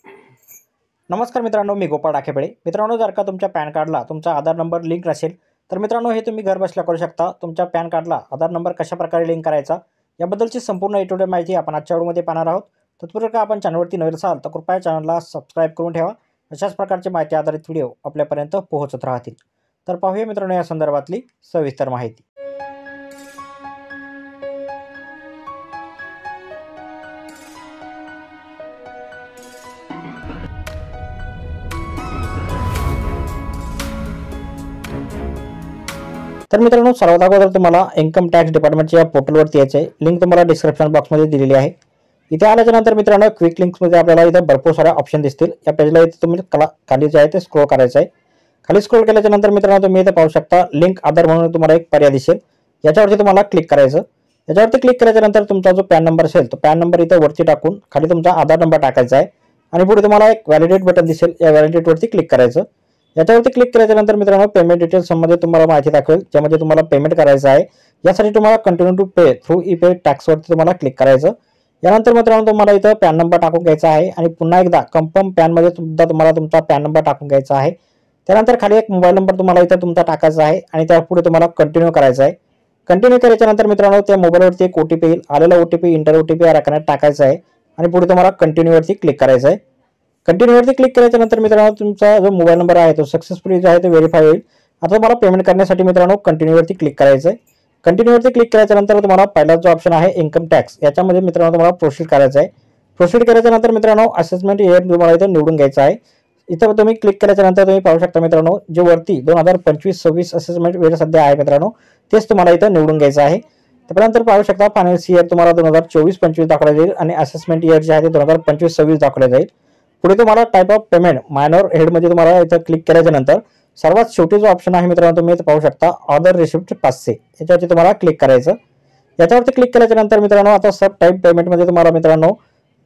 नमस्कार मित्रांनो, मी गोपाळ डाकेपळे. मित्रांनो, जर का तुमच्या पॅन कार्डला तुमचा आधार नंबर लिंक नसेल तर मित्रांनो हे तुम्ही घरबसल्या करू शकता. तुमच्या पॅन कार्डला आधार नंबर कशाप्रकारे लिंक करायचा याबद्दलची संपूर्ण ए टू झेड माहिती आपण आजच्या व्हिडिओमध्ये पाहणार आहोत. तत्पूर्वी का आपण चॅनलवरती नवीन असाल तर कृपया चॅनलला सबस्क्राईब करून ठेवा. अशाच प्रकारची माहिती आधारित व्हिडिओ आपल्यापर्यंत पोहोचत राहतील. तर पाहूया मित्रांनो या संदर्भातली सविस्तर माहिती. तर मित्रांनो, सर्वात अगोदर तुम्हाला इन्कम टॅक्स डिपार्टमेंटच्या पोर्टलवरती यायचं आहे. लिंक तुम्हाला डिस्क्रिप्शन बॉक्समध्ये दिलेली आहे. इथे आल्याच्यानंतर मित्रांनो क्विक लिंक्समध्ये आपल्याला इथे भरपूर साऱ्या ऑप्शन दिसतील. या पेजला इथे तुम्ही खाली जे आहे ते स्क्रोल करायचं आहे. खाली स्क्रोल केल्याच्या नंतर मित्रांनो तुम्ही इथे पाहू शकता लिंक आधार म्हणून तुम्हाला एक पर्याय दिसेल. याच्यावरती तुम्हाला क्लिक करायचं. याच्यावरती क्लिक केल्याच्या नंतर तुमचा जो पॅन नंबर असेल तो पॅन नंबर इथे वरती टाकून खाली तुमचा आधार नंबर टाकायचा आहे आणि पुढे तुम्हाला एक व्हॅलिडेट बटन दिसेल. या व्हॅलिडेटवरती क्लिक करायचं. याच्यावरती क्लिक केल्याच्यानंतर मित्रांनो पेमेंट डिटेल्स संबंधित तुम्हाला माहिती दाखवेल, ज्यामध्ये तुम्हाला पेमेंट करायचं आहे. यासाठी तुम्हाला कंटिन्यू टू पे थ्रू ई-पे टॅक्सवरती तुम्हाला क्लिक करायचं. यानंतर मित्रांनो तुम्हाला इथं पॅन नंबर टाकून घ्यायचा आहे आणि पुन्हा एकदा कन्फर्म पॅनमध्ये सुद्धा तुम्हाला तुमचा पॅन नंबर टाकून घ्यायचा आहे. त्यानंतर खाली एक मोबाईल नंबर तुम्हाला इथं तुमचा टाकायचा आहे आणि त्यापुढे तुम्हाला कंटिन्यू करायचं आहे. कंटिन्यू केल्याच्यानंतर मित्रांनो त्या मोबाईलवरती एक OTP येईल. आलेला OTP इंटर OTP या रकान्यात टाकायचा आहे आणि पुढे तुम्हाला कंटिन्यूवरती क्लिक करायचं आहे. कंटिन्यूवरती क्लिक केल्याच्या नंतर मित्रांनो तुमचा जो मोबाईल नंबर आहे तो सक्सेसफुली जो आहे तो व्हेरीफाय होईल. आता तुम्हाला पेमेंट करण्यासाठी मित्रांनो कंटिन्यूवरती क्लिक करायचं आहे. कंटिन्यूवरती क्लिक केल्याच्या नंतर तुम्हाला पहिला जो ऑप्शन आहे इन्कम टॅक्स याच्यामध्ये मित्रांनो तुम्हाला प्रोसीड करायचं आहे. प्रोसीड केल्याच्या नंतर मित्रांनो असेसमेंट इयर तुम्हाला इथं निवडून घ्यायचं आहे. इथं तुम्ही क्लिक केल्याच्या नंतर तुम्ही पाहू शकता मित्रांनो जे वरती 2025-26 असेसमेंट वेळ सध्या आहे मित्रांनो तेच तुम्हाला इथं निवडून घ्यायचं आहे. त्यानंतर पाहू शकता फायनान्स इयर तुम्हाला 2024-25 दाखवला जाईल आणि असेसमेंट इयर जे आहे ते 2025-26 दाखवले जाईल. पुढे तुम्हाला टाइप ऑफ पेमेंट मायनर हेडमध्ये तुम्हाला इथं क्लिक केल्याच्या नंतर सर्वात शेवटी जो ऑप्शन आहे मित्रांनो तुम्ही इथं पाहू शकता ऑर्डर रिसिप्ट 500 याच्यावरती तुम्हाला क्लिक करायचं. याच्यावरती क्लिक केल्याच्या नंतर मित्रांनो आता सब टाइप पेमेंटमध्ये तुम्हाला मित्रांनो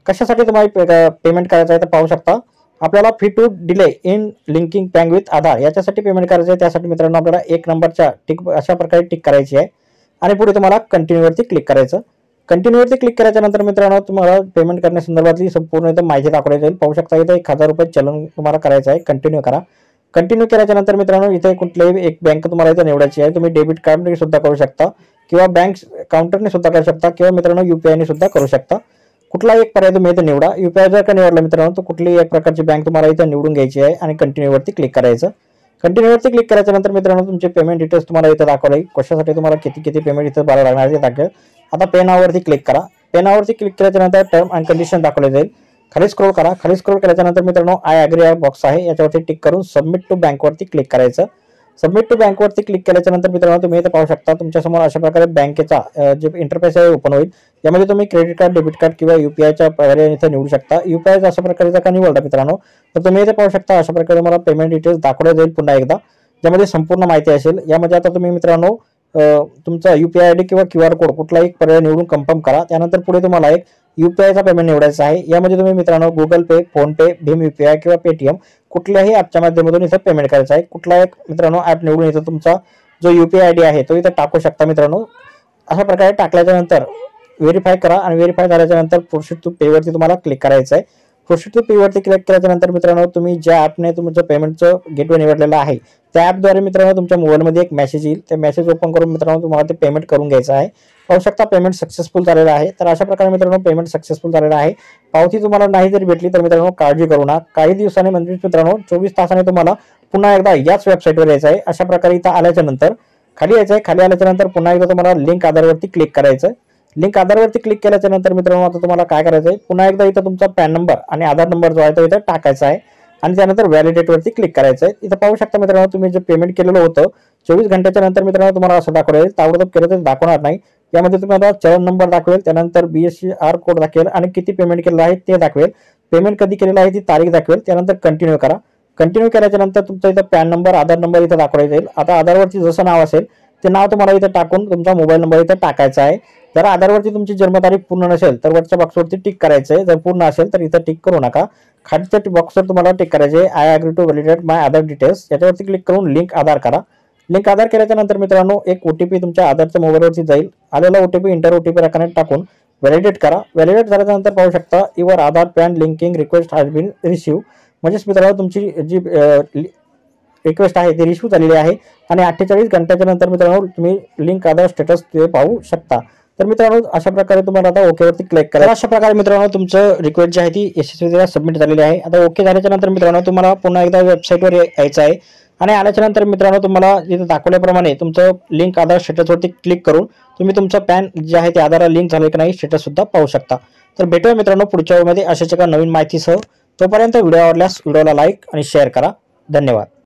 कशासाठी तुम्हाला पेमेंट करायचं आहे तर पाहू शकता आपल्याला fee to delay in linking bank with Aadhaar याच्यासाठी पेमेंट करायचं आहे. त्यासाठी मित्रांनो आपल्याला 1 नंबरच्या टिक अशा प्रकारे टिक करायची आहे आणि पुढे तुम्हाला कंटिन्यूवरती क्लिक करायचं. कंटिन्यूवरती क्लिक केल्याच्या नंतर मित्रांनो तुम्हाला पेमेंट करण्यासंदर्भातली संपूर्ण इथं माहिती दाखवली जाईल. पाहू शकता इथे 1000 रुपये चलन तुम्हाला करायचं आहे. कंटिन्यू करा. कंटिन्यू केल्याच्या नंतर मित्रांनो इथे कुठल्याही एक बँक तुम्हाला इथे निवडायची आहे. तुम्ही डेबिट कार्डने सुद्धा करू शकता किंवा बँक काउंटरने सुद्धा करू शकता किंवा मित्रांनो UPI ने सुद्धा करू शकता. कुठलाही एक पर्याय तुम्ही इथे निवडा. UPI जर का निवडला मित्रांनो तर कुठलीही एक प्रकारची बँक तुम्हाला इथे निवडून घ्यायची आहे आणि कंटिन्यूवरती क्लिक करायचं. कंटिन्यूवरती क्लिक करायच्या नंतर मित्रांनो तुमचे पेमेंट डिटेल्स तुम्हाला इथे दाखवले कशासाठी तुम्हाला किती पेमेंट इथे भरावं लागणार आहे ते दाखवेल. आता पे नाववरती क्लिक करा. पे नाववरती क्लिक केल्याच्या नंतर टर्म अँड कंडिशन दाखवले जाईल. खाली स्क्रोल करा. खाली स्क्रोल केल्याच्या नंतर मित्रांनो आय ॲग्री या बॉक्स आहे याच्यावरती टिक करून सबमिट टू बँकवरती क्लिक करायचं. सबमिट टू बँकवरती क्लिक केल्याच्या नंतर मित्रांनो तुम्ही इथे पाहू शकता तुमच्यासमोर अशा प्रकारे बँकेचा जे इंटरफेस आहे ओपन होईल. यामध्ये तुम्ही क्रेडिट कार्ड, डेबिट कार्ड किंवा UPIच्या पर्याय इथे निवडू शकता. UPI अशा प्रकारे जर का निवडला मित्रांनो तर तुम्ही इथे पाहू शकता अशा प्रकारे मला पेमेंट डिटेल्स दाखवले जाईल पुन्हा एकदा, ज्यामध्ये संपूर्ण माहिती असेल. यामध्ये आता तुम्ही मित्रांनो तुमचा UPI ID किंवा QR कोड कुठलाही एक पर्याय निवडून कन्फर्म करा. त्यानंतर पुढे तुम्हाला एक UPIचा पेमेंट निवडायचा आहे. यामध्ये तुम्ही मित्रांनो गुगल पे, फोन पे, भीम UPI किंवा पेटीएम कुठल्याही ॲपच्या माध्यमातून इथं पेमेंट करायचं आहे. कुठला एक मित्रांनो ॲप निवडून इथं तुमचा जो UPI ID आहे तो इथं टाकू शकता मित्रांनो. अशा प्रकारे टाकल्याच्या नंतर व्हेरीफाय करा आणि व्हेरीफाय झाल्याच्या नंतर प्रोसीड टू पेवरती तुम्हाला क्लिक करायचं आहे. प्रोसीड टू पेवरती क्लिक केल्याच्या नंतर मित्रांनो तुम्ही ज्या ॲपने तुमचं पेमेंटचं गेटवे निवडलेलं आहे त्या ॲपद्वारे मित्रांनो तुमच्या मोबाईलमध्ये एक मेसेज येईल. ते मेसेज ओपन करून मित्रांनो तुम्हाला ते पेमेंट करून घ्यायचं आहे. पाहू शकता पेमेंट सक्सेसफुल झालेलं आहे. तर अशा प्रकारे मित्रांनो पेमेंट सक्सेसफुल झालेलं आहे. पावती तुम्हाला नाही जरी भेटली तर मित्रांनो काळजी करू नका. काही दिवसांनी म्हणजे मित्रांनो 24 तासाने तुम्हाला पुन्हा एकदा याच वेबसाईटवर यायचं आहे. अशा प्रकारे इथं आल्याच्या नंतर खाली यायचं आहे. खाली आल्याच्या नंतर पुन्हा एकदा तुम्हाला लिंक आधारवरती क्लिक करायचं. लिंक आधारवरती क्लिक केल्याच्या नंतर मित्रांनो आता तुम्हाला काय करायचं आहे पुन्हा एकदा इथं तुमचा पॅन नंबर आणि आधार नंबर जो आहे तो इथं टाकायचा आहे आणि त्यानंतर व्हॅलिडेटवरती क्लिक करायचं आहे. इथं पाहू शकता मित्रांनो तुम्ही जे पेमेंट केलेलं होतं 24 घंट्याच्या नंतर मित्रांनो तुम्हाला असं दाखवलं ताबडतोब केलं तर दाखवणार नाही. यामध्ये तुम्हाला चलन नंबर दाखवेल, त्यानंतर BSCR कोड दाखवेल आणि किती पेमेंट केलेलं आहे ते दाखवेल. पेमेंट कधी केलेलं आहे ती तारीख दाखवेल. त्यानंतर कंटिन्यू करा. कंटिन्यू केल्याच्या नंतर तुमचा इथं पॅन नंबर, आधार नंबर इथं दाखवला जाईल. आता आधारवरती जसं नाव असेल ते नाव तुम्हाला इथं टाकून तुमचा मोबाईल नंबर इथं टाकायचा आहे. जर आधारवरती तुमची जन्मतारीख पूर्ण नसेल तर वरच्या बॉक्सवरती टिक करायचं आहे. जर पूर्ण असेल तर इथं टिक करू नका. खालच्या बॉक्सवर तुम्हाला टिक करायचे आहे I agree to validate my Aadhaar details याच्यावरती क्लिक करून लिंक आधार करा. लिंक आधार केल्याच्या नंतर मित्रांनो एक OTP तुमच्या आधारच्या मोबाईलवरती जाईल. आलेला OTP इंटर OTP रकान्यात टाकून व्हॅलिडेट करा. व्हॅलिडेट झाल्यानंतर पाहू शकता your Aadhaar PAN linking request has been receive. म्हणजेच मित्रांनो तुमची जी रिक्वेस्ट आहे ती रिसीव्ह झालेली आहे आणि 48 घंट्याच्या नंतर मित्रांनो तुम्ही लिंक आधार स्टेटस ते पाहू शकता. तर मित्रांनो अशा प्रकारे तुम्हाला आता ओके वरती क्लिक करा. अशा प्रकारे मित्रांनो तुमचं रिक्वेस्ट जी आहे ती यशस्वीरित्या सबमिट झालेली आहे. आता ओके झाल्याच्या नंतर मित्रांनो तुम्हाला पुन्हा एकदा वेबसाईटवर यायचं आहे आणि आल्याच्या नंतर मित्रांनो तुम्हाला इथे दाखवल्याप्रमाणे तुमचं लिंक आधार स्टेटसवरती क्लिक करून तुम्ही तुमचं पॅन जे आहे ते आधारला लिंक झाले की नाही स्टेटस सुद्धा पाहू शकता. तर भेटूया मित्रांनो पुढच्या व्हिडिओमध्ये अशाच एका नवीन माहितीसह. तोपर्यंत व्हिडिओ आवडल्यास व्हिडिओला लाईक आणि शेअर करा. धन्यवाद.